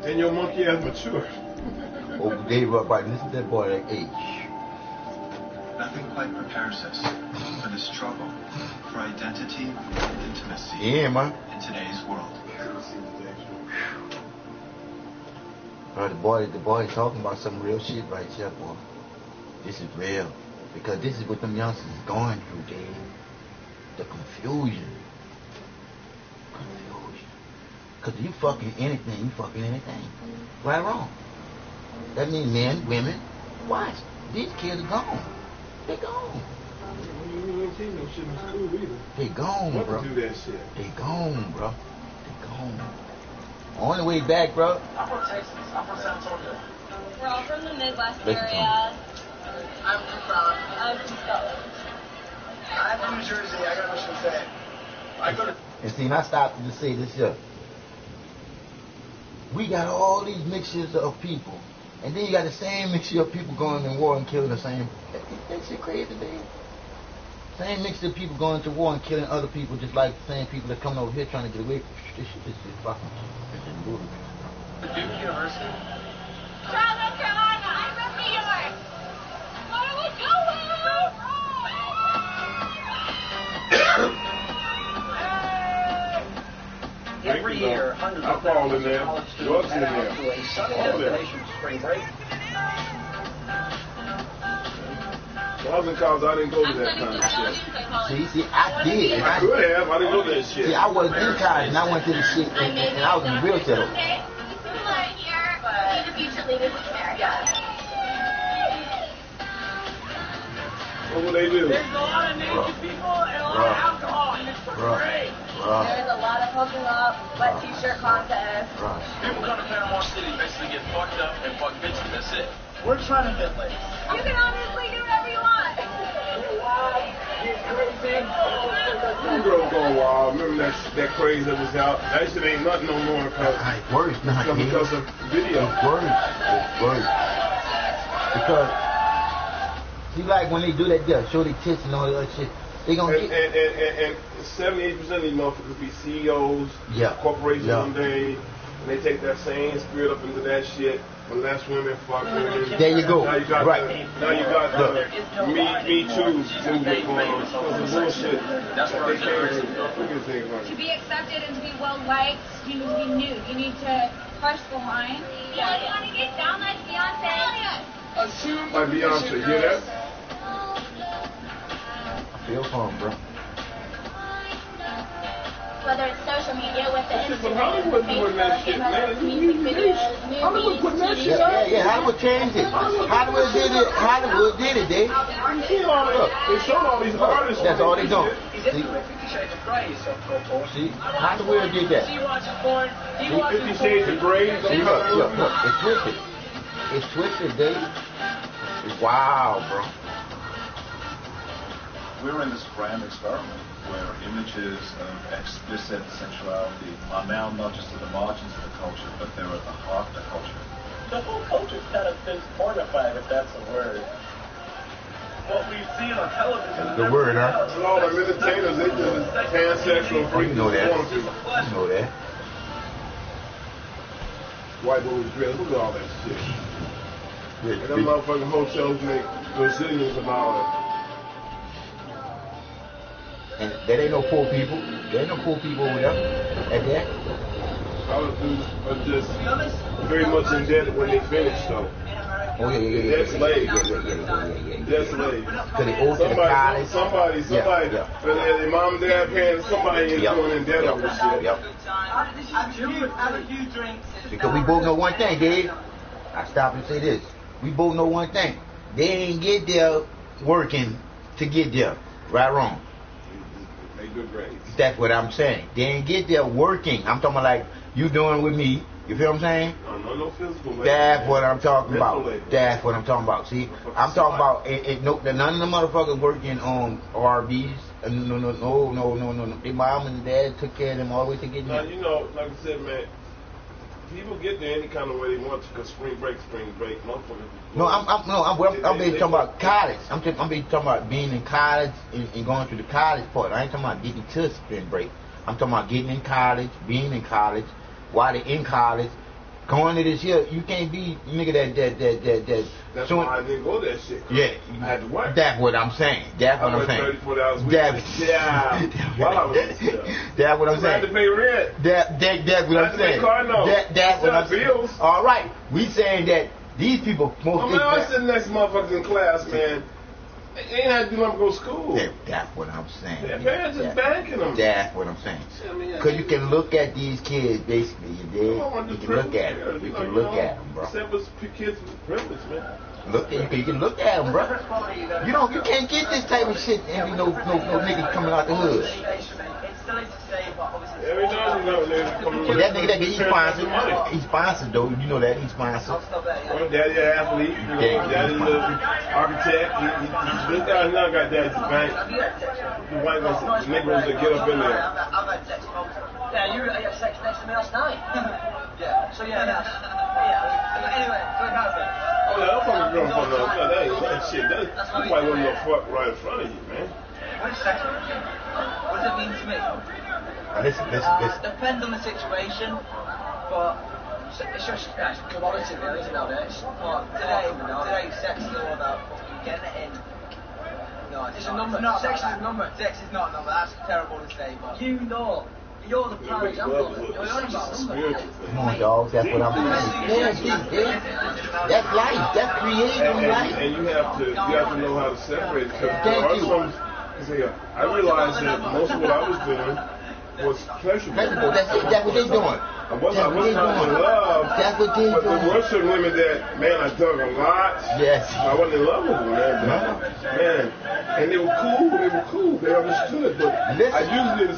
And your monkey ass mature. Oh, gave up right. Listen to that boy at age. Nothing quite prepares us for the struggle for identity and intimacy Yeah, man. in today's world. Bro, the boy is talking about some real shit right here, boy. This is real. Because this is what them youngsters is going through, Dave. The confusion. Because you fucking anything, you fucking anything. Right or wrong? That means men, women. Watch. These kids are gone. They gone. They gone, bro. Do that shit. They gone, bro. They gone. Only way back, bro. I'm from Texas. I'm from San Antonio. We're all from the Midwest Listen area. I'm from Scotland. I'm from Scotland. I'm from New Jersey. I got what you say. I go to. And see, and I stopped to say this here. We got all these mixtures of people. And then you got the same mixture of people going to war and killing the same. That shit crazy, dude. Same mixture of people going to war and killing other people, just like the same people that coming over here trying to get away. This shit is fucking. This is brutal. Duke University. Charlotte, Carolina. I'm from New York. What are we doing? Every year, hundreds I of fall in thousands there. of college Yours students in head there. out to a sunny All there. destination for spring break. When I was in college, I didn't go to that kind of shit. See, I did. And I could have. I didn't go to that shit. See, I wasn't in college and I went to the shit and I was in the wheelchair. Okay. Be the future leaders of America. What would they do? There's a lot of naked people and a lot of alcohol, and it's great. There's a lot of hooking up, wet t-shirt contest. People come to Panama City basically get fucked up and fuck bitches. That's it. We're trying to get laid. You can honestly do whatever you want. Them girls going wild. Remember that craze that was out? That shit ain't nothing no more because Worse, not because of video. It's worse. Because, see, like when they do that, they'll show their tits and all that other shit. They gonna get. And 78% of these motherfuckers be CEOs, corporations one day, and they take that same spirit up into that shit. Molest women, fuck women. There you go. Now you got Right. now you got the Me Too movement going on. Some bullshit. That's what They I'm can't saying. To be accepted and to be well liked, you need to be nude. You need to crush the line. Yeah, you want to get down like Beyonce? Like Beyonce, you hear that? I feel for him, bro. Whether it's social media with the Shit, but Instagram, Hollywood the doing that Facebook, shit, and whether man. it's music videos, Hollywood putting that movies, shit TV out. shows. Yeah, Hollywood changed it. Hollywood did it. Hollywood did it, Dave. You see all that? They showed all these artists. That's all they doing. He's into it. 50 Shades of Grey, so cool. See, Hollywood did that. She watches porn. He See, watches 50 porn. Shades of Grey. See, look, it's twisted. It's twisted, Dave. It's wild, bro. We're in this grand experiment where images of explicit sexuality are now not just at the margins of the culture, but they're at the heart of the culture. The whole culture's kind of been pornified, if that's a word. What we see on television. That's the word, huh? And all the entertainers, they just pansexual Oh, freaks. you know that. porn people. You know that. White boys dress, look at all that shit. Yeah, And them motherfucking hotels make Brazilians of dollars. and there ain't no poor people. There ain't no poor people over there. At that. Our dudes are just very much indebted when they finish, though. Oh yeah. That's slaves. Yeah. That's slaves. Because they owe to the college. Somebody, Yeah. their mom and dad paying somebody is doing in debt over shit. Yep. I'm a huge drink. Because we both know one thing, Dave. I stop and say this. We both know one thing. They ain't get there working to get there. Right or wrong? Make good grades. That's what I'm saying. They ain't get there working. I'm talking about like you doing with me. You feel what I'm saying? No physical labor. That's what I'm talking Mental about. labor. That's what I'm talking about. See, I'm talking about none of the motherfuckers working on RVs. No. Their mom and dad took care of them all the way to getting Now, there. you know, like I said, man, people get there any kind of way they want to because spring break, motherfuckers. No, I'm talking about college. I'm talking about being in college and going through the college part. I ain't talking about getting to spring break. I'm talking about getting in college, being in college, while they're in college, Going to this here, you can't be nigga that. That's why I didn't go that shit. Yeah, I had to work. That's what I'm saying. That's what I'm saying. 34 hours a week. While I was in jail. That's what I'm saying. I had to pay rent. That's what I'm saying. Car note. That's what I'm saying. Bills. All right, we saying that these people most. I was sitting next motherfuckers in class, man. They ain't had to do nothing to go to school. That's what I'm saying. Their parents is banking them. That's what I'm saying. Because you can look at these kids, basically, you dig? You can look at them. You can look at them, bro. Except for kids with privilege, man. You can look at them, bro. You can't get this type of shit and be no nigga coming out the hood. Every time you know, but that nigga he's sponsored. He's sponsored though. You know that he's sponsored. Well, daddy an athlete. Daddy's an architect. This guy now got daddy's bank. The white niggas that get up in there. I've had sex. Yeah, you had sex next to me last night. Yeah. So yeah, that's anyway. So oh, yeah, I'm fucking girl from that ain't that shit. That's why you want to fuck right in front of you, man. What is sex? What does it mean to me? Listen. Depends on the situation, but it's just it's commodity, really, isn't it? Today, sex is all about fucking getting it in. No, it's a number. No, sex is a number. Sex is not a number. That's terrible to say, but you know. You're the prime example. You're on about numbers. Come on, dog. That's what I'm saying. Yeah. That's life. That's creating life. And you have to know how to separate. Thank you. I realized that most of what I was doing was pleasurable. That's what they doing. I wasn't in love. That's what they doing. But there were certain women that, man, I dug a lot. Yes. I wasn't in love with them, man. Man. And they were cool. They understood. But I usually...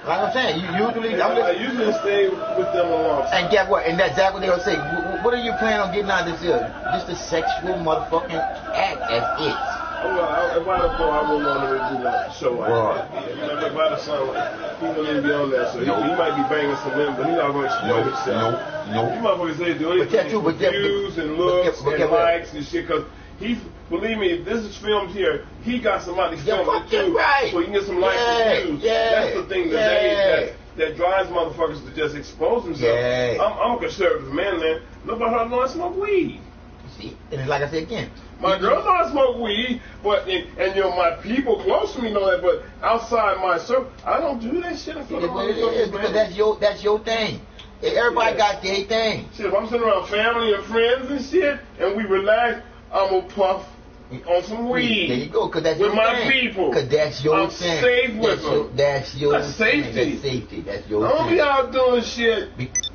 Like I'm saying, I usually stay with them a long time. And get what? And that's exactly what they're gonna say. What are you planning on getting out of this here? Just a sexual motherfucking act as it. Well, if I go, I wouldn't want to do that show like that. If I son, he wouldn't even be on that show. He might be banging some women, but he's not going to exploit himself. No. You motherfuckers say do anything for views and looks and likes and shit, because he, believe me, if this is filmed here, he got somebody filming it too, so he can get some likes and views. That's the thing that drives motherfuckers to just expose themselves. I'm a conservative man. Nobody heard know I smoke weed. See, and like I said again, my girls know I smoke weed, but and my people close to me know that. But outside my circle, I don't do that shit. Because that's your thing. Everybody got their thing. Shit, if I'm sitting around family and friends and shit, and we relax, I'm gonna puff on some weed. There you go, because that's your thing. With my people. Because that's your I'm thing. safe with them. That's your safety. That's safety. That's your thing. I don't be out doing shit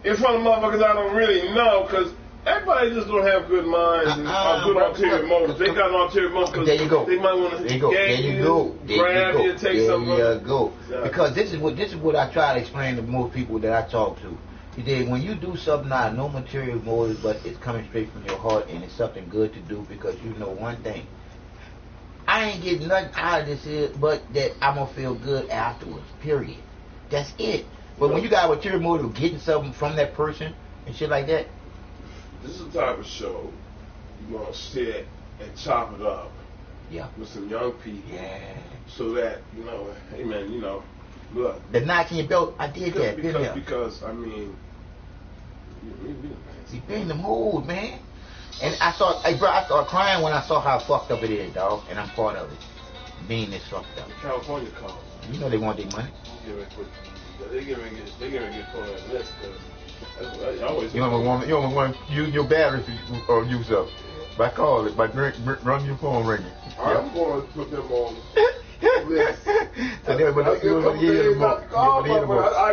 in front of motherfuckers I don't really know, because everybody just don't have good minds and good ulterior motives. They got an ulterior motive because they might want to grab you, take something. There you go. Because this is what I try to explain to most people that I talk to. When you do something out of no material motive, but it's coming straight from your heart and it's something good to do, because you know one thing, I ain't getting nothing out of this here, but that I'm gonna feel good afterwards. Period. That's it. But when you got a material motive of getting something from that person and shit like that, this is the type of show you're gonna sit and chop it up with some young people, so that hey man, look. The notch in your belt, I did that. Because I mean, you be in the mood, man. And I started crying when I saw how fucked up it is, dog. And I'm part of it, being this fucked up. California calls. You know they want their money. They get put on that list. You almost want your batteries to use up. By call it, by run your phone ringing. I'm going to put them on. So I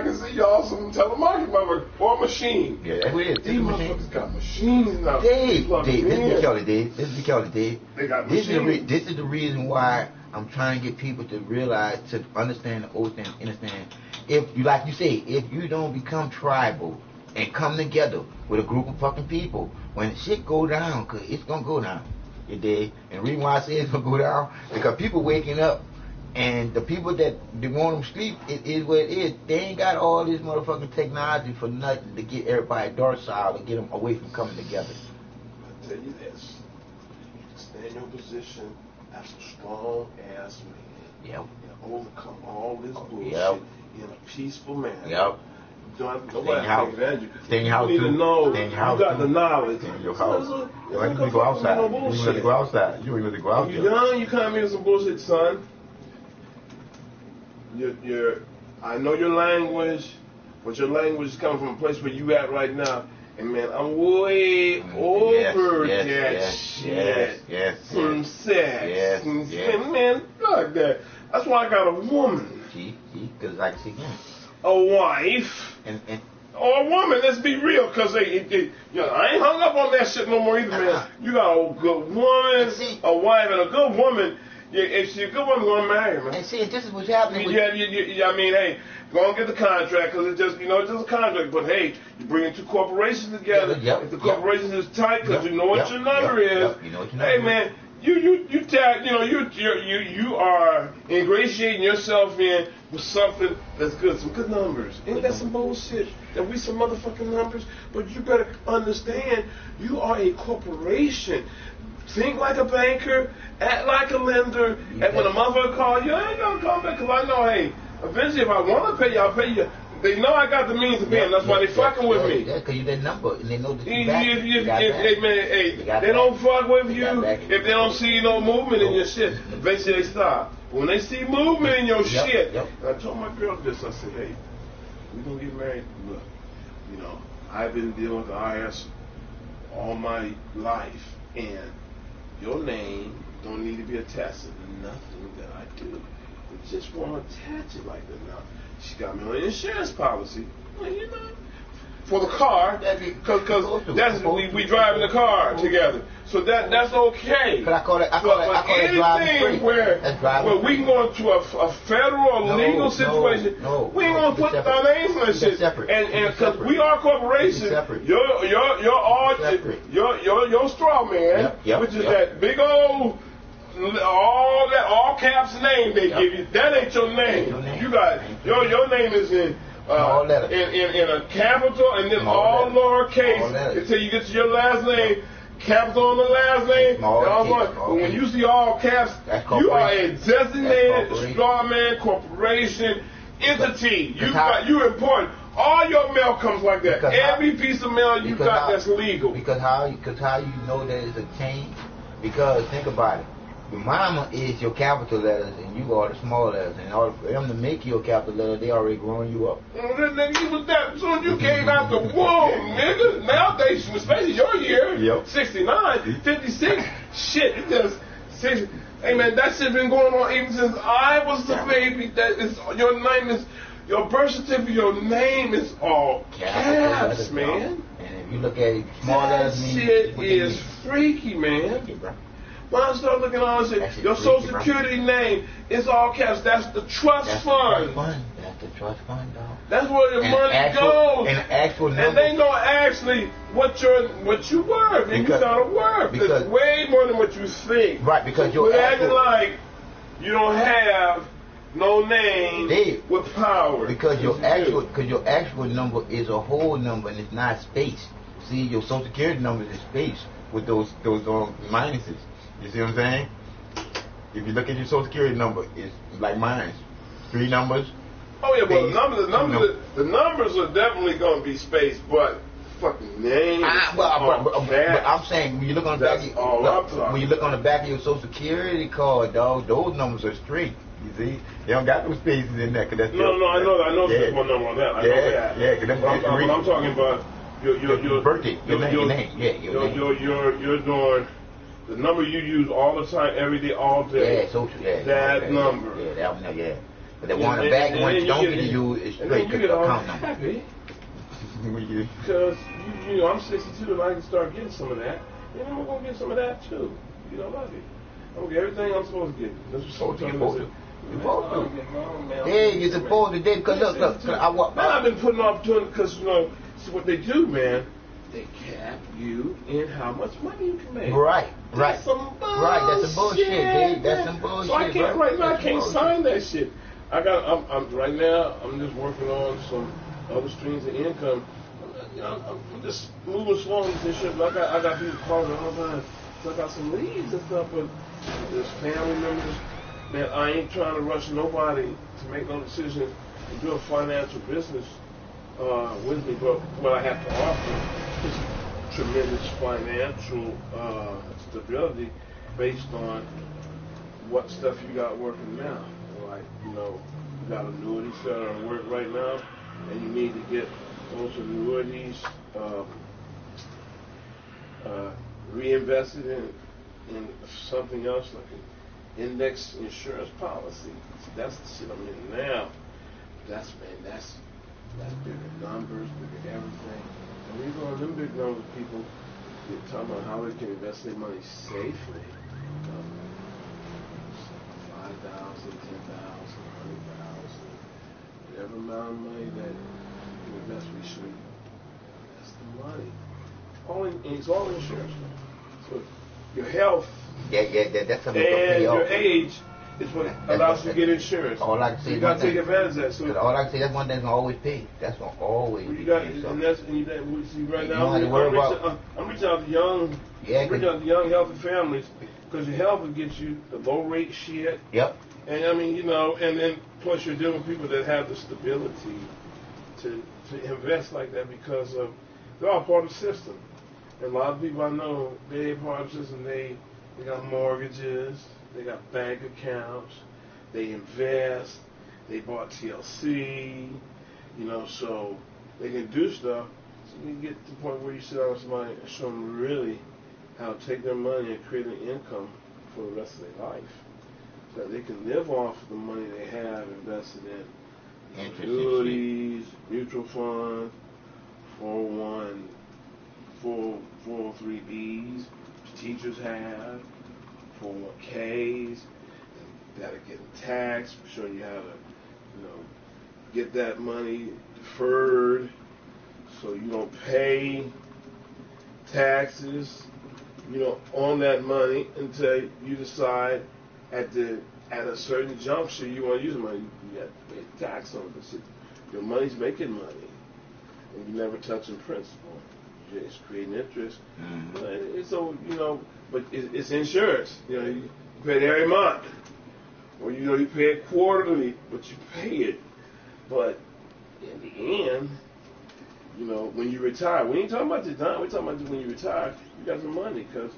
can see y'all some telemarketing or machine. Yeah, that's what it is. These motherfuckers got machines now. Dave, this is Kelly, Dave. They got machines. This is the reason why I'm trying to get people to realize, to understand the old thing, understand. If you, like you say, if you don't become tribal and come together with a group of fucking people, when shit go down, cause it's gonna go down. You dig? And the reason why I say it's gonna go down, because people waking up, and the people that they want them sleep, it is what it is. They ain't got all this motherfucking technology for nothing to get everybody docile and get them away from coming together. I'll tell you this. Stay in your position as a strong ass man. Yep. And overcome all this bullshit in a peaceful manner. Yep. Nobody taking advantage of you. Stay in your house. You need to know. Stay in your house. You got the knowledge. Stay in your house. You don't even go outside. You don't even go outside. You don't even go outside. You're young, you come in some bullshit, son. I know your language, but your language is coming from a place where you at right now. And man, I'm way over that shit. Some sex. Man, fuck that. That's why I got a woman. Because I can see him. A wife. Or a woman, let's be real, because I ain't hung up on that shit no more either, man. You got a good woman, a wife, and a good woman. If she's a good woman, going to marry her, man. And see, this is what's happening. I mean, hey, go and get the contract, because it's just, it's just a contract. But hey, you bring two corporations together. If the corporation is tight, because you know what your number is. Hey, man, you are ingratiating yourself in with something that's good, some good numbers. Ain't that some bullshit? That we some motherfucking numbers? But you better understand, you are a corporation. Think like a banker, act like a lender, and when a motherfucker call you, I ain't gonna come back, because I know, hey, eventually if I want to pay you, I'll pay you. They know I got the means of paying, that's why they fucking with me. Yeah, because you that number, and they know that you they don't fuck with you if they don't see no movement in your shit. Eventually they stop. But when they see movement in your shit, and I told my girl this, I said, hey, we're gonna get married. Look, I've been dealing with the IRS all my life, and your name don't need to be attached to nothing that I do. We just want to attach it like that now. She got me on an insurance policy. Well, for the car, because that's we driving the car together. So that's okay. But I call it anything where we can go into a federal legal situation, we ain't gonna put our names on that shit. And because we are corporations, your straw man, which is that big old all caps name they give you, that ain't your name. You got your name is in a capital and then all lowercase until you get to your last name. Capital on the last name. When you see all caps, you are a designated straw man corporation entity. You're important. All your mail comes like that. Every piece of mail you got that's legal. Because how you know that it's a change? Because think about it. Your mama is your capital letters and you are the small letters. And all for them to make you a capital letter, they already growing you up. Nigga, you was that soon you came out the womb, nigga. Nowadays, especially your year, 69, 56, shit, it just 60. Hey man, that shit been going on even since I was a baby. That is your name is your birth certificate, your name is all caps, man. And if you look at it, small letters mean shit is freaky, man. When I start looking at all this shit, your social security name is all caps. That's the trust fund. That's the trust fund, dog. That's where your money goes. And they know actually what you worth, and you gotta work. It's way more than what you think. Right, because you're acting like you don't have no name with power. Because your actual number is a whole number and it's not space. See, your social security number is space with those minuses. You see what I'm saying? If you look at your social security number, it's like mine. 3 numbers. Oh yeah, well the numbers are definitely gonna be spaced, but fucking names. But I'm saying when you look on the back of your social security card, dog, those numbers are straight. You see, they don't got those spaces in there. I know there's one number on that. I know that. I'm talking about your birthday, your name. You're doing. The number you use all the time, every day, all day. That number. But the one on the back, the one you don't get to use is straight account number. Happy. Because, I'm 62 and I can start getting some of that. And I'm going to get some of that too. I love it. I'm going to get everything I'm supposed to get. That's what you're supposed to. You're supposed to. Because look, I've been putting off doing it because, see what they do, man. They cap you in how much money you can make. Right. That's some bullshit. That's some bullshit, Dave. That's some bullshit. So I can't sign that shit. I'm right now. I'm just working on some other streams of income. I'm just moving slow with this shit. But I got people calling all the time. So I got some leads and stuff, but there's family members. Man, I ain't trying to rush nobody to make no decision to do a financial business with me, but what I have to offer is tremendous financial stability based on what stuff you got working now. Like, you know, you got annuities that are on work right now, and you need to get those annuities reinvested in something else like an index insurance policy. See, that's the shit I'm in now. That's bigger numbers, bigger everything. And when you go on them big numbers, people, you're talking about how they can invest their money safely. 5,000, 10,000, 100,000, whatever amount of money that you invest, we should invest the money. It's all insurance. So your health that's something and your age is what allows you to get insurance. All I can say, you got to take advantage of that. So all I can say, that's one thing that's gonna always pay. That's gonna always you got, pay. So. And that's and you see right now. I'm reaching out to young, healthy families because your health will get you the low rate shit. Yep. And I mean, you know, and then plus you're dealing with people that have the stability to invest like that because of they're all part of the system. And a lot of people I know, they ain't part of the system. They got mortgages, they got bank accounts, they invest, they bought TLC, you know, so they can do stuff. So you can get to the point where you sit down with somebody and show them really how to take their money and create an income for the rest of their life. So that they can live off the money they have invested in annuities, mutual funds, 403Bs, teachers have, 401Ks, that are getting taxed, showing you how to, you know, get that money deferred so you don't pay taxes, you know, on that money until you decide at a certain juncture you want to use the money. You have to pay tax on it. Your money's making money, and you never touching principal. You're just creating interest. Mm-hmm. So, you know, but it's insurance. You know, you pay it every month. Or, you know, you pay it quarterly, but you pay it. But in the end, you know, when you retire, we ain't talking about the time, we're talking about when you retire, you got some money. Because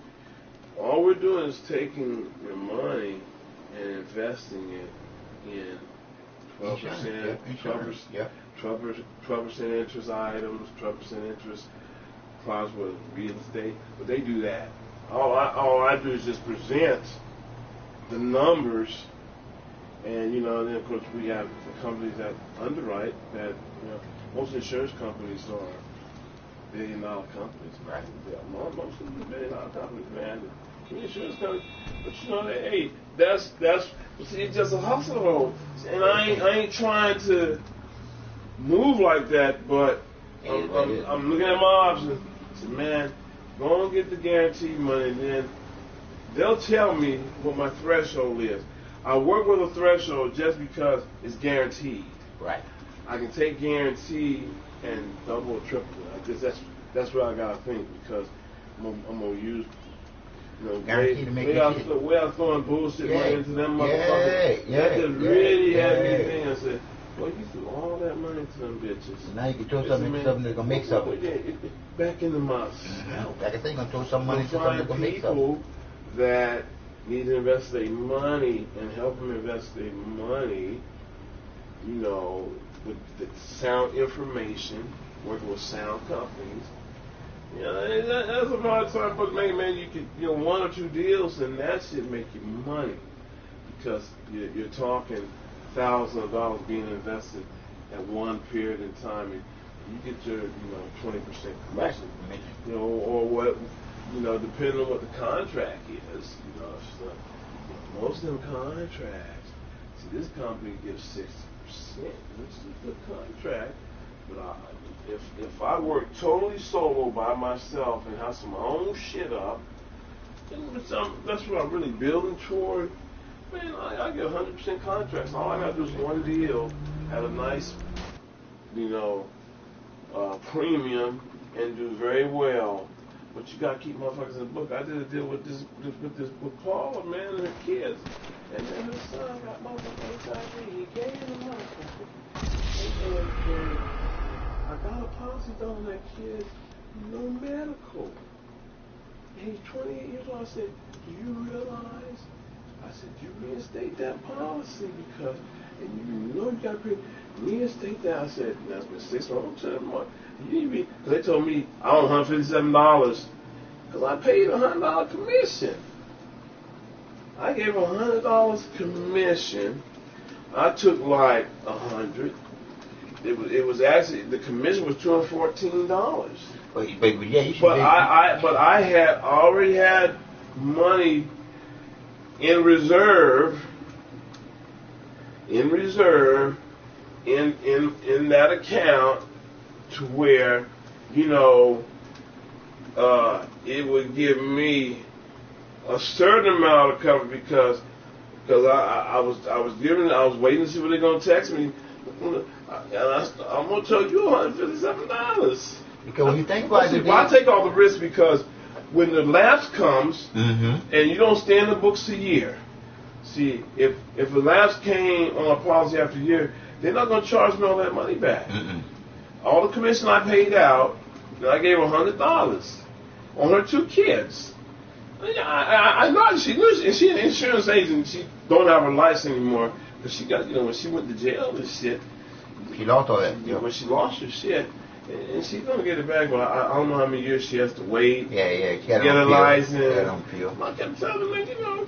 all we're doing is taking your money and investing it in 12%, 12% interest items, 12% interest clause with real estate. But they do that. All I do is just present the numbers, and you know, then of course we have the companies that underwrite that. You know, most insurance companies are billion-dollar companies. Right. Most of them are billion-dollar companies, man. The insurance companies, but you know, hey, that's see, it's just a hustle though. And I ain't trying to move like that, but I'm looking at my options. I said, man, go and get the guaranteed money, and then they'll tell me what my threshold is. I work with a threshold just because it's guaranteed. Right. I can take guarantee and double or triple it. I guess that's what I gotta think, because I'm gonna use, you know, guarantee to make way I throwing bullshit money into them motherfuckers. That just really had me thinking. I said, well, you threw all that money to them bitches. So now you can throw something that's gonna make something. Back in the mouth. Like I say, you're gonna throw some money to something that's gonna make something. People that need to invest their money and help them invest their money, you know, with the sound information, working with sound companies. You know, that's a lot of time, but man, you could, you know, one or two deals and that should make you money, because you're talking thousands of dollars being invested at one period in time, and you get your, you know, 20% commission, you know, or what, you know, depending on what the contract is, you know, so most of them contracts, see, this company gives 60%, which is a good contract, but if I work totally solo by myself and hustle my own shit up, that's what I'm really building toward. Man, I get 100% contracts. All I gotta do is one deal at a nice, you know, premium and do very well. But you gotta keep motherfuckers in the book. I did a deal with Paula, man, and her kids, and then her son got motherfucking HIV. He gave him the money. I got a policy done on that kid, no medical. And he's 28 years old. I said, do you realize? I said, you reinstate that policy because, and you know you got to reinstate that. I said, that's been 6 months, 7 months. You need to be, because they told me I owe $157 because I paid $100 commission. I gave $100 commission. I took like $100. It was actually, the commission was $214. But yeah, you should. But I had already had money in reserve in that account to where, you know, it would give me a certain amount of cover because I was waiting to see what they're gonna text me, and I'm gonna tell you $157. Because when you think about it, I take all the risk because when the lapse comes and you don't stay in the books a year. See, if a lapse came on a policy after a year, they're not going to charge me all that money back. All the commission I paid out, I gave $100 on her 2 kids. I know she knew she's an insurance agent. She don't have her license anymore because she got, when she went to jail and shit. She lost all that. When she lost her shit. And she's going to get it back, but I don't know how many years she has to wait. Yeah, to get a license. I kept telling her,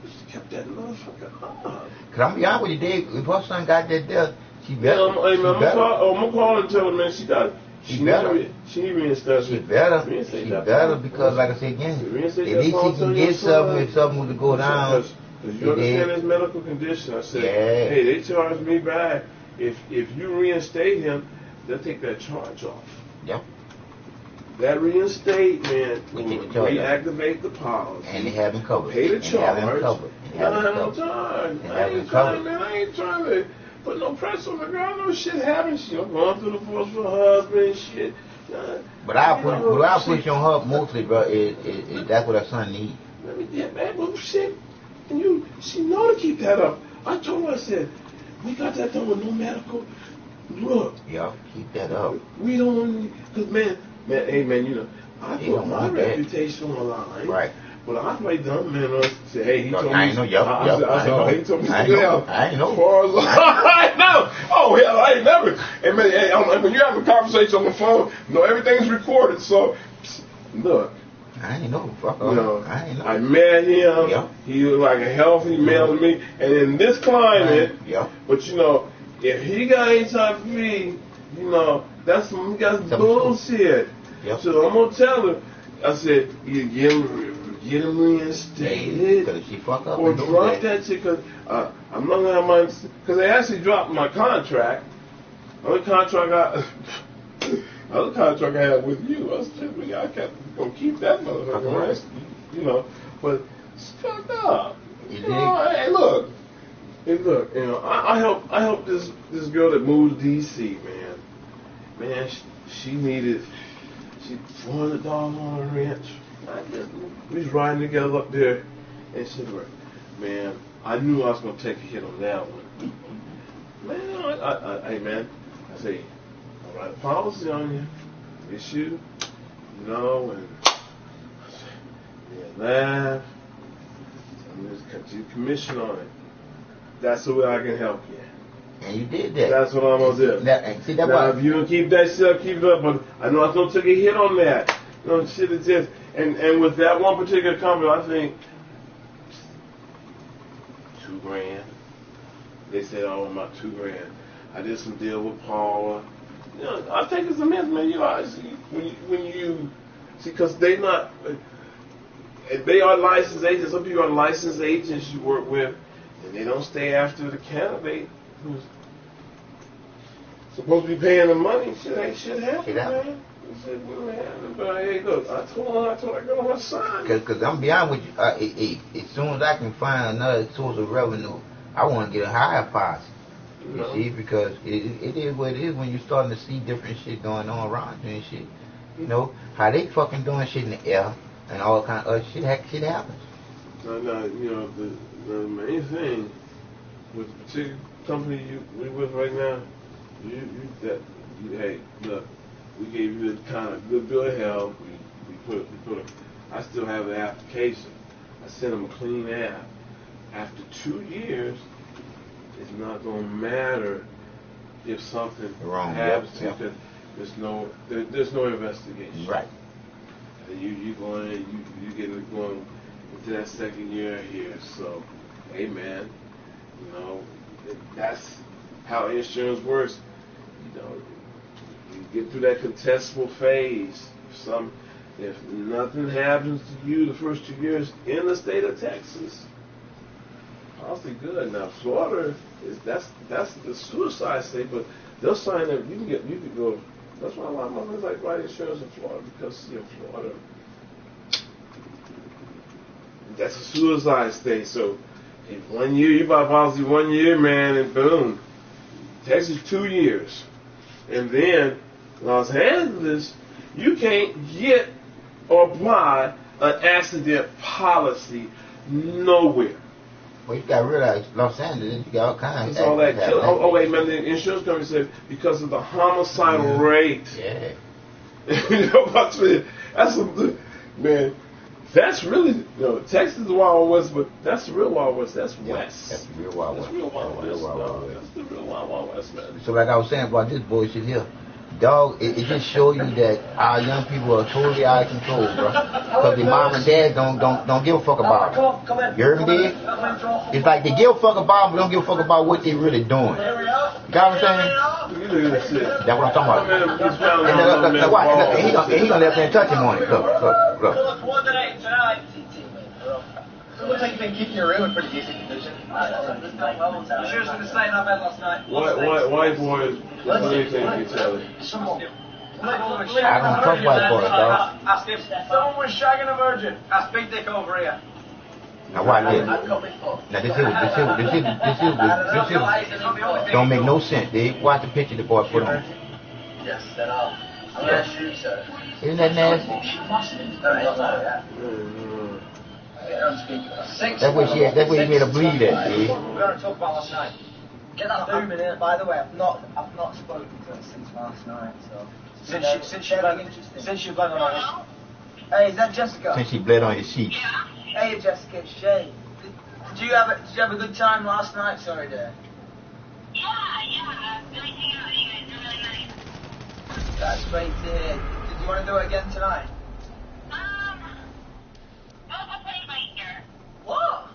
she kept that motherfucker up. Because I'm be honest with you, Dave, if her son got that death, she better. I'm going to call and tell her, man, she better. She better. She better because, like I said again, at least she can get something if something was to go down. Because you understand his medical condition. I said, hey, they charged me back. If you reinstate him, they'll take that charge off. Yep. That reinstatement will reactivate the policy. And they have him covered. Pay the charge. I ain't trying to put no pressure on the girl. No shit happens. She's going through the force for her husband and shit. But I push on her mostly, bro, is that's what her son needs. Man, shit. And she know to keep that up. I told her, I said, we got that done with no medical. Look. Yeah, keep that up. We don't, because man, hey man, I put my reputation on the line. Right. But I play dumb man. Say, hey, he told me. I ain't know. He told me. I ain't know. I know. Oh hell, I ain't never. And man, hey, when you have a conversation on the phone, everything's recorded. So look. I ain't know. Fuck I ain't know. I met him. Yeah. He was like a healthy male to me. And in this climate, but if he got HIV, that's some bullshit. Yep. So I'm gonna tell her. I said, you get him reinstated, or drop that shit. Cause I'm not gonna have my. Because they actually dropped my contract. Other contract I had with you. I kept gonna keep that motherfucker, right? But it's fucked up. Hey, look. I helped this girl that moved to DC, man. Man, she needed $400 on her rent. We was riding together up there, and she said, man, I knew I was gonna take a hit on that one. Man, hey man, I say, I'll write a policy on you, issue, and I said, laugh, and just cut you commission on it. That's the way I can help you. And you did that. That's what I'm gonna do. Now, if you don't keep that shit up, keep it up. But I know I was gonna take a hit on that. Shit is just and with that one particular company, I think $2,000. They said, oh, about $2,000. I did some deal with Paula. I think it's a myth, man. When you see, because they are licensed agents. Some people are licensed agents you work with. And they don't stay after the candidate who's supposed to be paying the money. Shit happen, man. Shit will happen. But hey, look, I told her girl my son. Because I'm beyond with you. As soon as I can find another source of revenue, I want to get a higher policy. You see, because it is what it is when you're starting to see different shit going on around you and shit. How they fucking doing shit in the air and all kind of other shit happens. The main thing with the particular company we with right now, hey, look, we gave you a kind of good bill of health. We put I still have the application. I sent them a clean app. After 2 years, it's not going to matter if something happens to you, because there's no investigation. Right. And you going in, you getting going into that second year here. So, hey man, you know, that's how insurance works. You know, you get through that contestable phase. If nothing happens to you the first 2 years in the state of Texas, honestly good. Now Florida that's the suicide state, but they'll sign up. You can go. That's why a lot of my friends like writing insurance in Florida, because Florida, that's a suicide state. So in 1 year you buy a policy 1 year, man, and boom, Texas 2 years, and then Los Angeles, you can't get or buy an accident policy nowhere. Well, you got to realize Los Angeles, you got all kinds of all that killing. Oh, wait, man, the insurance company said because of the homicidal rate. Yeah. You know what I'm saying? Man, that's really, Texas is the Wild West, but that's the real Wild West. That's West. That's the real Wild West. That's the real Wild West. That's the real Wild West, man. So like I was saying about this bullshit here, dog, it just shows you that our young people are totally out of control, bro. Because their mom and dad don't give a fuck about them. You heard me, Dave? It's like they give a fuck about them, but don't give a fuck about what they really doing. You got what I'm saying? That's what I'm talking about. And he gonna let them touch him on it. Look. It looks like you've been keeping your room in pretty decent condition. You sure it's going to stay in our bed last night? White boys, what do you think of each other? I don't talk white boys, dog. Ask if someone was shagging a virgin. Ask Big Dick over here. Now watch this. Now this don't make no sense, Dave. Watch the picture the boy put on. Yes, that are. Yes, you, sir. Isn't that nasty? That's what he made her bleed at, see? We're going to talk about last night. Get that boom in it. By the way, I've not spoken to her since last night, so. Since she bled on her. Hey, is that Jessica? Since she bled on his sheets. Hey, Jessica, it's Shay. Did you have a good time last night? Sorry, dear. Yeah. Really hang out. You guys are really nice. That's great to hear. Did you want to do it again tonight? I'll play by ear. What?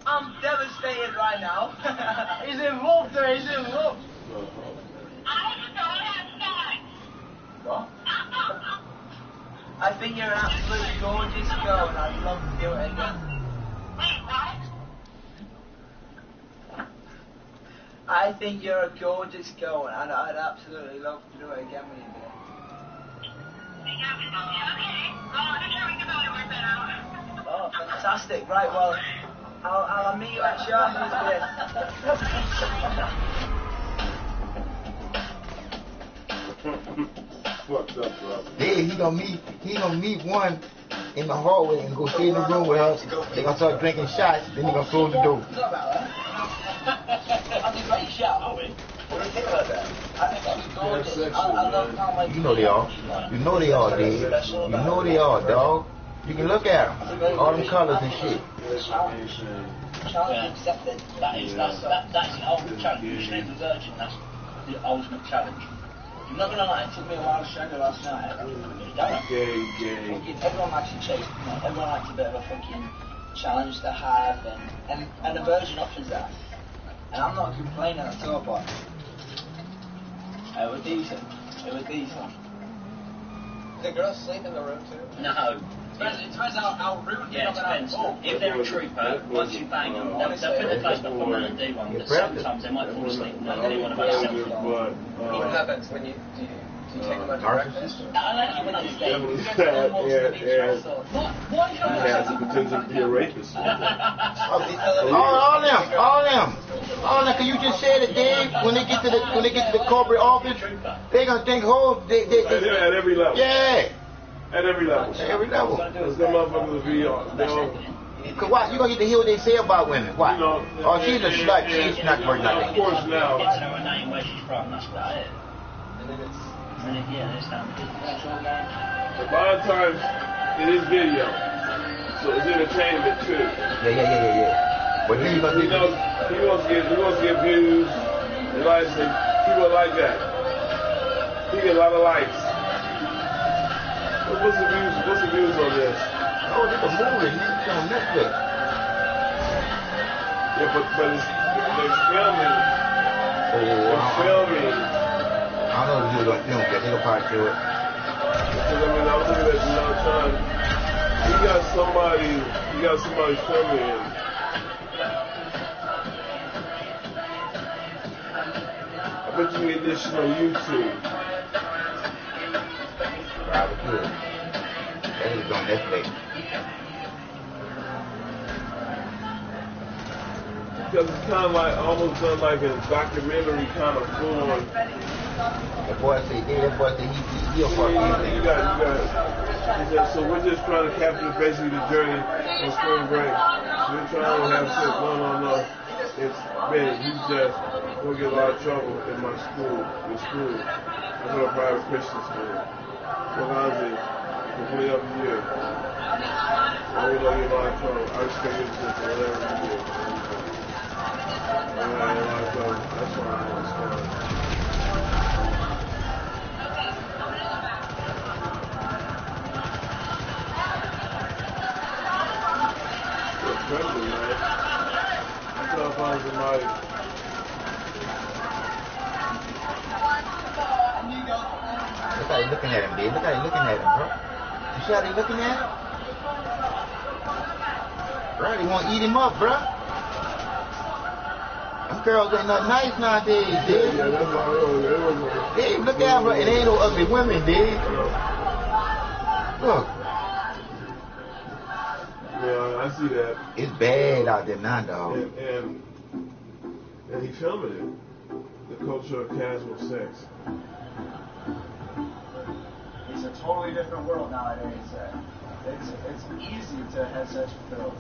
I'm devastated right now. He's involved there. He's involved. I don't have sex. What? I think you're an absolute gorgeous girl, and I'd love to do it again. Wait, what? I think you're a gorgeous girl, and I'd absolutely love to do it again with you, dear. Okay. Well, I'm sure we can probably work that out. Oh, fantastic. Right, well, I'll meet you at Charlie's, dear. Fucked up, bro. Yeah, he gonna meet one in the hallway and go stay in the room with her. They gonna start drinking shots, then he gonna close the door. That's a great shot. What do you think about that? I think that's gorgeous. I love how much. You know they are. You know they are, Dave. You know they are, dog. You can look at them. All them colors and shit. Challenge accepted. That's the ultimate challenge. You should name the virgin. That's the ultimate challenge. I'm not gonna lie, it took me a while to shagger last night. Everyone likes a chase. Everyone likes a bit of a fucking challenge to have, and a virgin offers that. And I'm not complaining at all, but it was decent. The girls sleep in the room too? No. It depends how rude it depends. If they're a trooper, once you bang them, they'll put their clothes back on and do one, but sometimes they might fall asleep and they want to make selfies. What happens when you take them out to breakfast? I like it when I stay. He has the potential to be a rapist. All them. Cause you just said it, Dave. When they get to the corporate office, they gonna think, at every level. Yeah. At every level. Because them motherfuckers will be Cause why? You gonna get to hear what they say about women? Why? She's a slut. She's not worth nothing. Of course now. It's her name where she's from. That's what it is. minutes. Yeah, this time. A lot of times it is video, so it's entertainment too. Yeah. But then he wants to get views, and likes, and people like that. He get a lot of likes. What's the views on this? Oh, it's a movie. It's on Netflix. Yeah, but they're filming. They're filming. I don't know if you're going to film it. They'll probably do it. Because I was looking at it another time. You got somebody filming him. I bet you can get this shit on YouTube. Probably could. That is on Netflix. Because it's kind of like, almost done like a documentary kind of form. That boy said he'll fuck anything. You got it. So we're just trying to capture basically the journey of spring break. We're trying to have shit going on. It's, man, he's just going to get a lot of trouble in my school. I'm going to private Christian school. So honestly, completely up to you. I'm going to get a lot of trouble. I expect you to do whatever you do. That's why I want to start. Friendly, man. I'm trying to find somebody. Look how he looking at him, dude. Look how he looking at him, bro. You see how they looking at him? Bro, they want to eat him up, bro. Them girls ain't nothing nice nowadays, dude. Yeah, that's why Hey, look at him, bro. It ain't no ugly women, dude. Look. Yeah, I see that. It's bad out there now, dog. And he filming it. The culture of casual sex. It's a totally different world nowadays. It's easy to have sex with girls.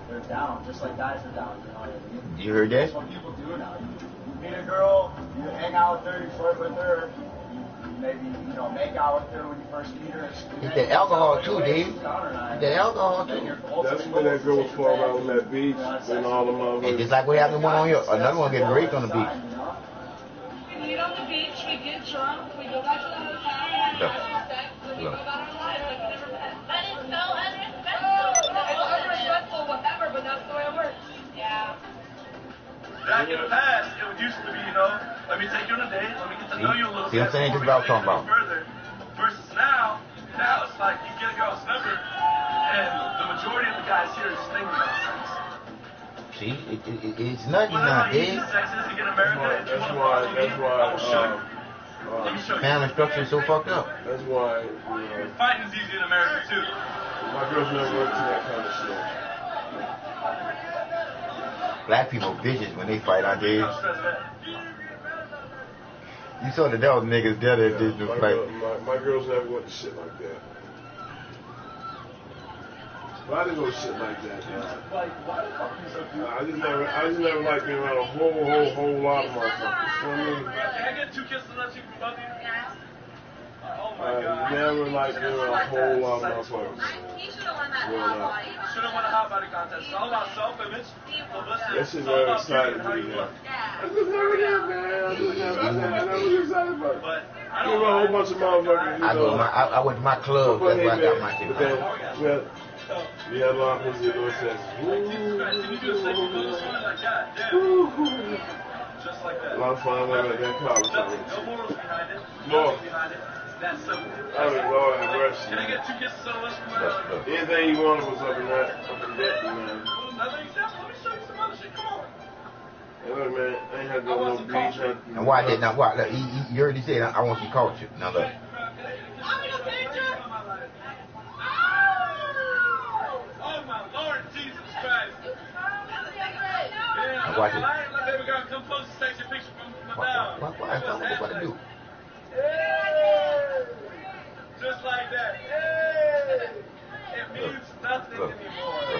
They're down, just like guys are down. You know what I mean? You heard that? That's what people do now. You meet a girl, you hang out with her, you flirt with her, you maybe make out with her when you first meet her. It's the alcohol too, dude. It's the alcohol too. That's when that girl was falling around on that beach and all the motherfuckers. And just like what happened to one on here, another one getting raped on the beach. We meet on the beach, we get drunk, we go back to the hotel, and have sex, and we go about our lives like we never met. That is so unrespectful. It's unrespectful, whatever, but that's the way it works. Yeah. Back in the past, it used to be, let me take you on a date, let me get to know you a little bit. See what I'm saying? This is what I was talking about. Further, versus now it's like you get a girl's number, and the majority of the guys here is thinking about sex. See, it's nothing now, dude. That's why. Family structure is so fucked up. That's why. Fighting is easy in America too. My girls never went to that kind of shit. Black people bitches when they fight out there. You saw the devil niggas there that did the fight. My girls never went to shit like that. But I didn't go to shit like that, man. I just never liked being around a whole lot of motherfuckers. You know what I mean? Can I get 2 kisses on that cheek from both of you? Oh my God. I never liked being around a whole lot of motherfuckers. He should have won that hot body. Should have won a hot body contest. It's all about self-image, publicity. That shit's very exciting to me, man. I just never did, man. I was excited about it. But I don't know a whole bunch of motherfuckers. I went to my club. That's where I got my shit. We had a lot of pussy that says, just like that. A lot of fun women at that college. No morals behind it. Lord. Behind it. That's simple. I mean, Lord have mercy. Can I get 2 kisses on the list from my anything you wanted was up in that, man. Another example? Let me show you some other shit. Come on. Hey, look, man, I ain't had no beach. And why did not? Why? Look, you already said I want you culture. Now look. Oh my Lord Jesus Christ! Yeah, watch it. Let baby girl come close and take your picture from my down. What I do? Hey! Just like that. Hey! It means nothing anymore.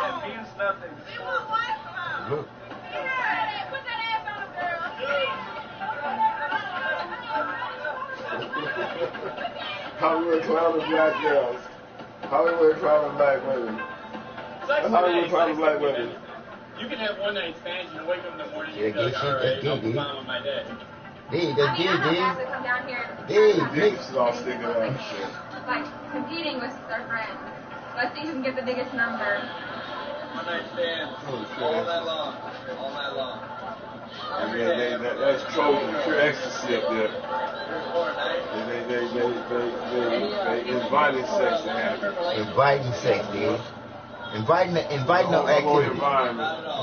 It means nothing. Look. Put that ass on the girl. Hollywood clowning black girls. Hollywood clowning black women. Hollywood clowning black women. You can have one night stands and wake up in the morning Yeah, and be like, all right, I'm clown on my day. Dude, that's good, I have to come down here. dude. Dicks is all sticking out. Like competing with our friends. Let's see who can get the biggest number. One night stands. All night long. All night long. That's Trojan, pure ecstasy up there. They inviting sex to happen. Inviting sex, dude. Inviting the activity.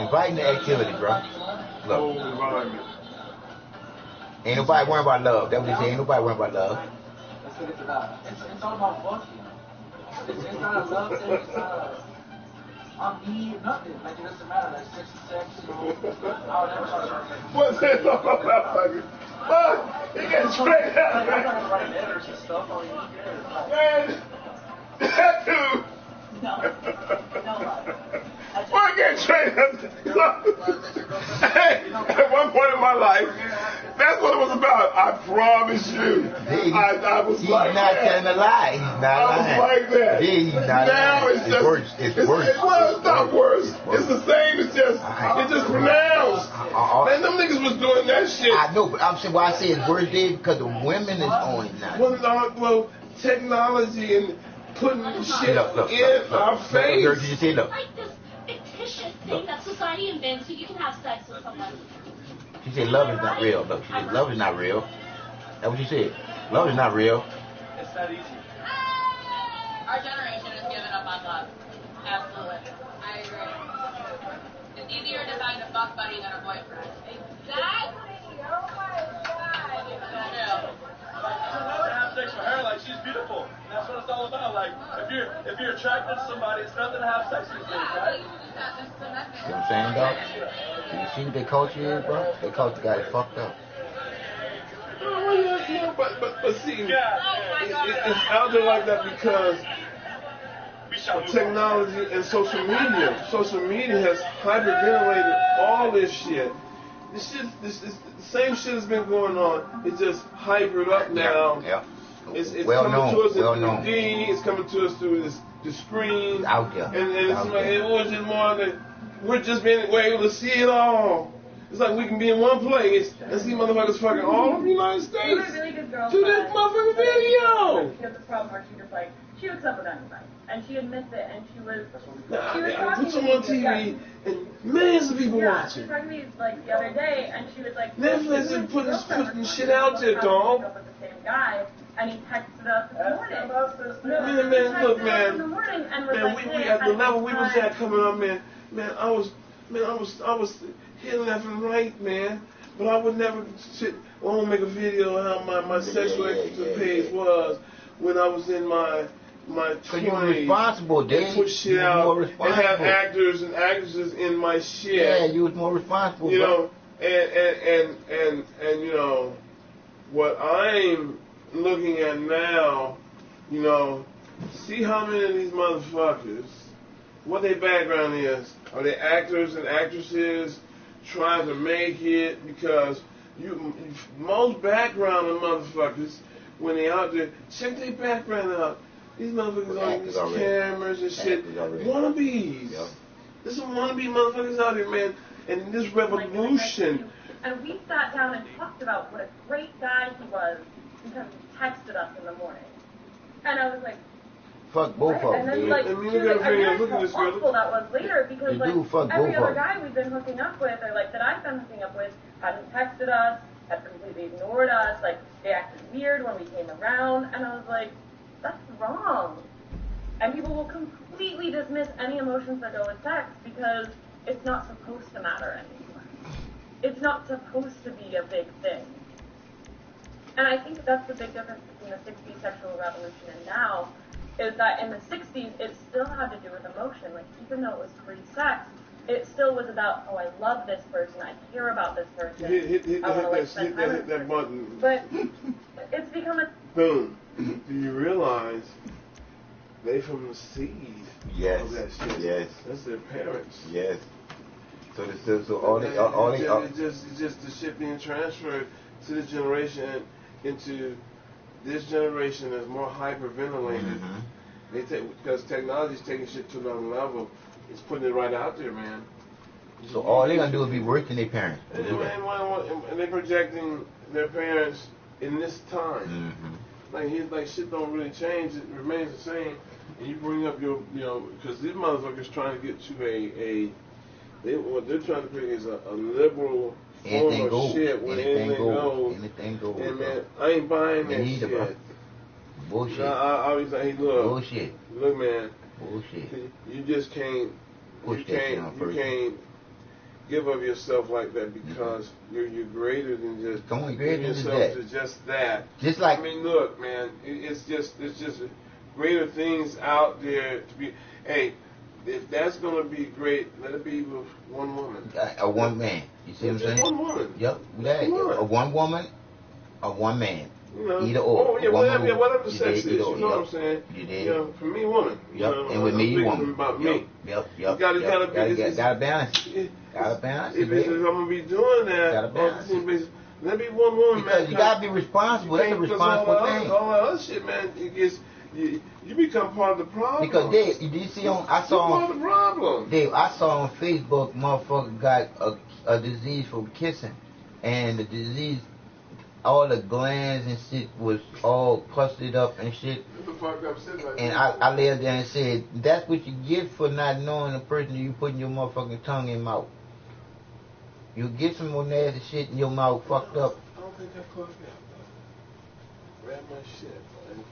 Inviting the activity, bro. Whole Look. environment. Ain't nobody worrying about love. That's what they say. Ain't nobody worrying about love. Let's get to that. It's all about fucking. It's not a love thing. It's not a... me, nothing. Like, it doesn't matter. Like, sex is sex. You know, I would never start something. What's that about fucking? Fuck! He gets straight out. I'm not gonna write letters and stuff. I mean, who cares? Man! That dude! I get straight up. Hey, at one point in my life, that's what it was about. I promise you. I was he's like not that. telling a lie. He's not lying. I was like that. Yeah, he's not now lying. it's just worse. It's worse. It's not worse. It's the same. It's just pronounced. Man, them niggas was doing that shit. I know, but I'm saying why I say it's worse, Dave, because the women is on it now. Well, technology and putting shit in our face. Did you say look? Like this fictitious thing that society invents so you can have sex with someone. She said love is not real. Look, she said love is not real. That's what she said. Love is not real. It's not easy. Our generation has given up on love. Absolutely. I agree. It's easier to find a fuck buddy than a boyfriend. Exactly. Oh my god. True. It's not to have sex with her, like she's beautiful. And that's what it's all about. Like if you're attracted to somebody, it's nothing to have sex with them, right? You know what I'm saying, dog? You see what their culture is, bro? Their culture got it fucked up. But see, it's out there like that because of technology and social media. Social media has hyperventilated all this shit. This same shit has been going on. It's just hypered up now. Yeah. It's well coming known. to us Well through known. D. It's coming to us through the screen. Out there. And it's Out like there. it was just more that we're able to see it all. It's like we can be in one place and see motherfuckers fucking all over the United States. We have a really good girlfriend. To this motherfucking video. She has this problem where she just like, she hooks up with anybody. And she admits it, and she was Put some on TV and millions of people watching. She was talking to me like the other day, and she was like, Netflix is putting shit out there, dog. With the same guy, and he texted us this morning. Man, look, man. In the morning and was Man, like, we at the level we was at coming up, man. I was hitting left and right, man. But I would never sit. I won't make a video of how my sexual page was when I was in my 20s. Because you were responsible, Dave. Put shit out and have actors and actresses in my shit. Yeah, you was more responsible. You know, and you know, what I'm looking at now, you know, see how many of these motherfuckers, what their background is. Are they actors and actresses trying to make it? Because most background of motherfuckers, when they out there, check their background out. These motherfuckers on these cameras and shit, wannabes. Yep. There's some wannabe motherfuckers out here, man. And this revolution. And we sat down and talked about what a great guy he was because he texted us in the morning. And I was like, fuck both of them, and then, dude. like, she was like, I realized how awful that was later because, like, every other guy we've been hooking up with, or, like, that I've been hooking up with, hadn't texted us, had completely ignored us, like, they acted weird when we came around, and I was like, that's wrong. And people will completely dismiss any emotions that go with sex because it's not supposed to matter anymore. It's not supposed to be a big thing. And I think that's the big difference between the 60s sexual revolution and now, is that in the 60s, it still had to do with emotion. Like, even though it was free sex, it still was about, oh, I love this person, I care about this person. Hit that button. But it's become a... Boom. Do you realize they from the seed of that shit? Yes. That's their parents. Yes. So it's just the shit being transferred to this generation into this generation is more hyperventilated. They because technology's taking shit to another level. It's putting it right out there, man. So all they're gonna do is be worse than their parents. And they're projecting their parents in this time. Like shit don't really change. It remains the same. And you bring up your, because these motherfuckers trying to get to what they're trying to bring is a liberal form of shit where anything goes. And man, I ain't buying that shit. Bullshit. I always say, hey, look. Bullshit. Look, man. Bullshit. You just can't. You can't give up yourself like that because you're greater than just. Don't greater than yourself to just that. Just like. I mean, look, man. It's just greater things out there to be. Hey, if that's gonna be great, let it be with one woman. Or one man. You see what I'm saying? One woman. Yep. A one woman, or one man. Either Oh, or. yeah, whatever the sex is. You know what I'm saying? You did. For me, woman. Yep. And with me, woman. About me. Yep. Gotta balance. Gotta balance. If I'm gonna be doing that, gotta balance. Let me one woman, because man. You gotta be responsible. It's a responsible thing. All that other shit, man. It gets. You become part of the problem. Because Dave, did you see I saw part of the problem. Dave, I saw on Facebook, motherfucker got a disease from kissing, and the disease, all the glands and shit was all pussed up and shit. And I laid there and said, that's what you get for not knowing the person you putting your motherfucking tongue in mouth. You get some more nasty shit in your mouth fucked up. I don't think I caught that. Grab my shit, man.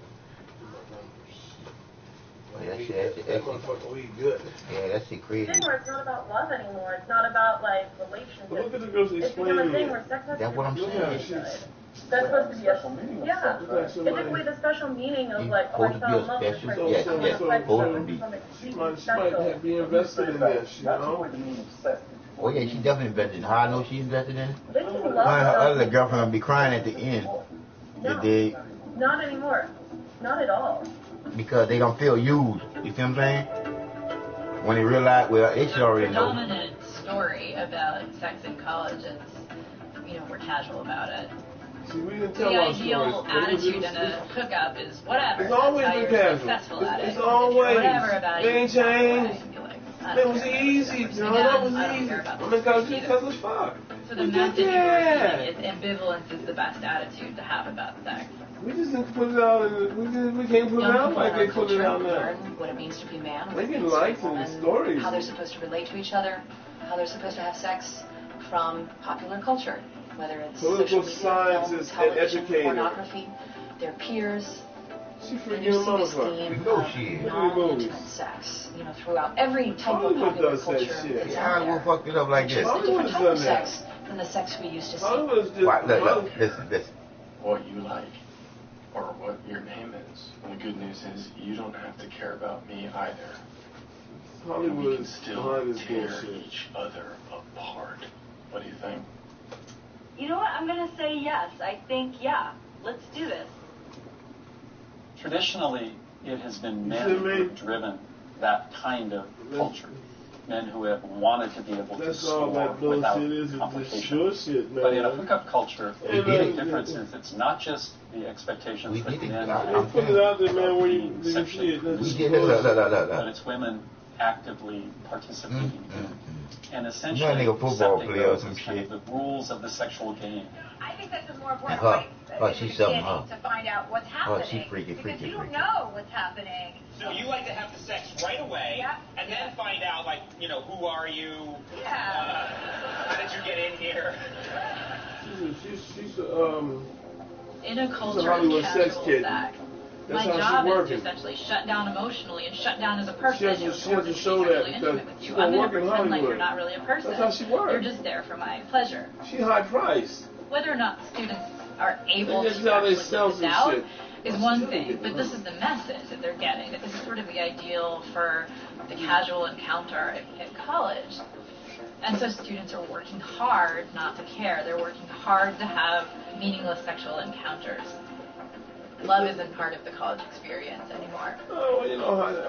That motherfucker, we good. Yeah, that shit crazy. It's not about love anymore. It's not about relationships. Look at the girls explaining. It's become a thing where sex has that's what I'm saying. That's supposed to be a typically the special meaning of I fell in love with this person. Yes, she might be invested in this, you know. Oh yeah, she definitely invested in it. How I know she invested in it? They can love her other girlfriend will be crying at the end. No, not anymore. Not at all. Because they don't feel used. You see what I'm saying? When they realize, well, they should already know. The dominant story about sex in college is, we're casual about it. See, we didn't tell the ideal attitude in a hookup is whatever. It's always been casual. It's always. Whatever about they ain't changed. It was easy, John. That was easy. I'm because it's fuck. So the message is ambivalence is the best attitude to have about sex. We just didn't put it out, and we can't put it out like they put it out now. What it means to be a man. They get likes in the stories. How they're supposed to relate to each other. How they're supposed to have sex from popular culture. Whether it's political science, is television, educated. Pornography, their peers. She freaking motherfucker. Non-intimate sex, throughout every type of popular culture. Hollywood fucked it up like this. It's a different type of sex than the sex we used to see. Look, listen. What you like, or what your name is. And the good news is, you don't have to care about me either. Hollywood we can still tear each other apart. What do you think? You know what? I'm going to say yes. I think, let's do this. Traditionally, it has been men who have driven that kind of culture. Men who have wanted to be able to score without complication. But in a hookup culture, the big difference is it's not just the expectations that men have, put it out there, man, where you see it. but it's women actively participating in it. And essentially accepting those as kind of the rules of the sexual game. I think that's a more important way she's something, to find out what's happening. She's freaky. Because you don't know what's happening. So you like to have the sex right away, and then find out, who are you? Yeah. How did you get in here? She's in a culture of Hollywood casual sex kid. sex. That's my how job she's is working. to essentially shut down emotionally and shut down as a person. She has to show that because she's I'm going to going work to in pretend Hollywood. like you're not really a person. That's how she works. You're just there for my pleasure. She's high priced. Whether or not students are able to how they sell live this out shit. is one thing, but this is the message that they're getting, that this is sort of the ideal for the casual encounter at college. And so students are working hard not to care. They're working hard to have meaningless sexual encounters. Love isn't part of the college experience anymore. Oh,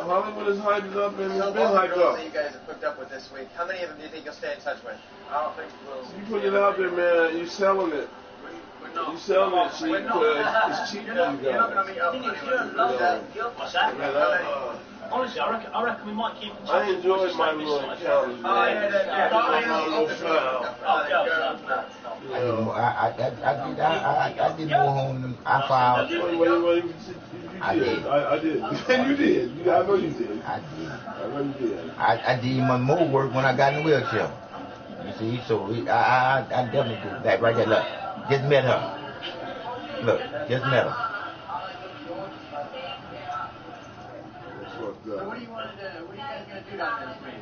Hollywood is hyped up and it's been hyped girls up. that you guys have hooked up with this week, how many of them do you think you'll stay in touch with? I don't think we'll. You put it out there, man. You selling it. What You selling that shit because it's cheap for you guys. What's that? Honestly, I reckon we might keep in touch. I enjoyed my little challenge, man. My little foul. I did more home than I filed. I did. I did. You did. I know you did. I did. I know you did. I did even more work when I got in the wheelchair. You see, so I definitely did that right there. Look, just met her. Look, just met her. So what do you want to do? What are you guys going to do down there this week?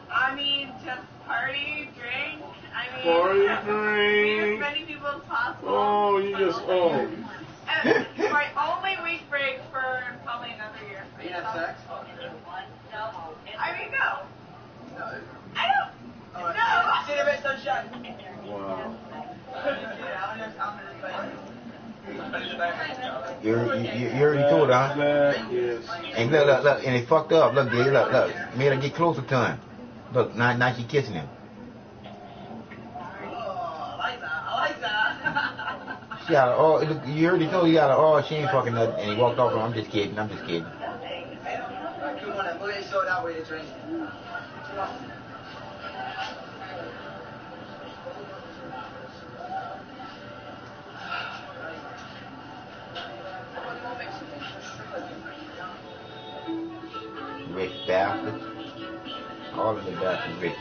I mean, just party, drink. I mean, party, meet drink. as many people as possible. Oh, you just, oh. My only week break for probably another year. Are you have sex? I mean, no. I don't. No. Cigarette sunshine. Wow. You already told her, huh? Yes. And look, and it fucked up. Look, dude, look, made her get closer to him. Look, now she kissing him. Oh, I like that. She got oh, you already told her you got oh, she ain't fucking nothing. And he walked off. I'm just kidding. Come on, we'll get sold out with a drink. Rich bastard. All of the bastards rich.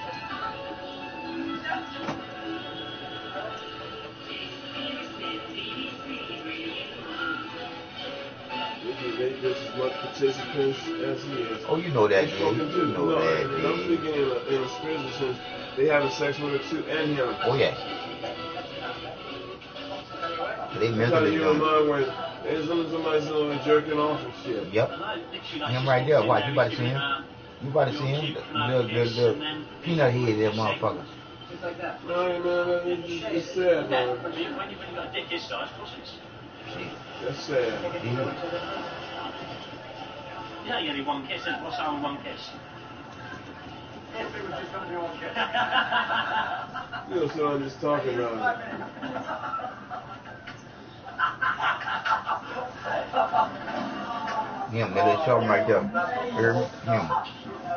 They just as much participants as he is. Oh, you know that, dude. You know that, dude. I'm speaking in a spiritual sense. They having sex with her too, and him. Oh, yeah. They mentally doing it. There's somebody's jerking off and shit. Yep. Him right there. Watch, you about to see him? You about to see him? The peanut head, that motherfucker. No, it's sad, man. When you got a dick this size, of course it's... That's sad. Yeah, you only one kiss, and what's our one kiss? You know, so I'm just talking about it. Him, they show him right there.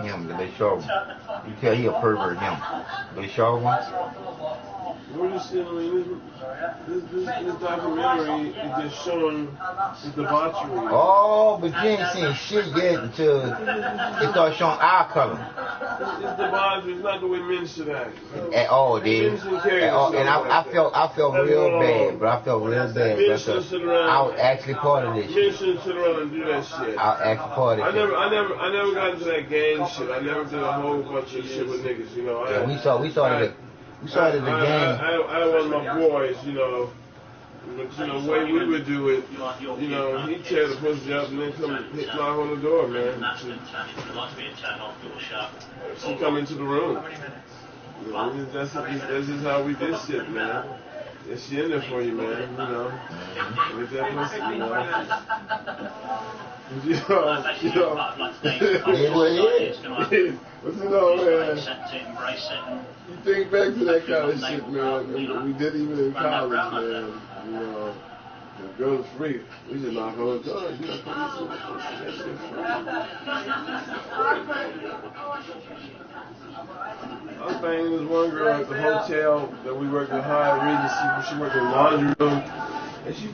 Him, they show him. You tell he a pervert, him. They show him. We're just, this documentary is just showing the debauchery. Oh, but you ain't seen shit yet until it starts showing our color. It's debauchery. It's not the way men should act. At all, dude. At all. And I felt real bad, bro. I felt real bad, bro. I was actually part of this shit. Men shouldn't sit around and do that shit. I was actually part of it. I never got into that gang shit. I never did a whole bunch of shit with niggas, you know. Yeah, we started the game. I want my boys, you know. But, you know, the way we would do it, you know, he'd tear the pussy up and then come hit knock on the door, man. She come into the room. You know, that's just how we did shit, man. And she in there for you, man, you know. With that pussy, you know. But you know, man, you think back to that kind of shit, man. We did even in college, man. You know, the girls free. We just knock on the door. You know, that shit free. I was banging this one girl at the hotel that we worked at Hyatt Regency. She worked in the laundry room, and she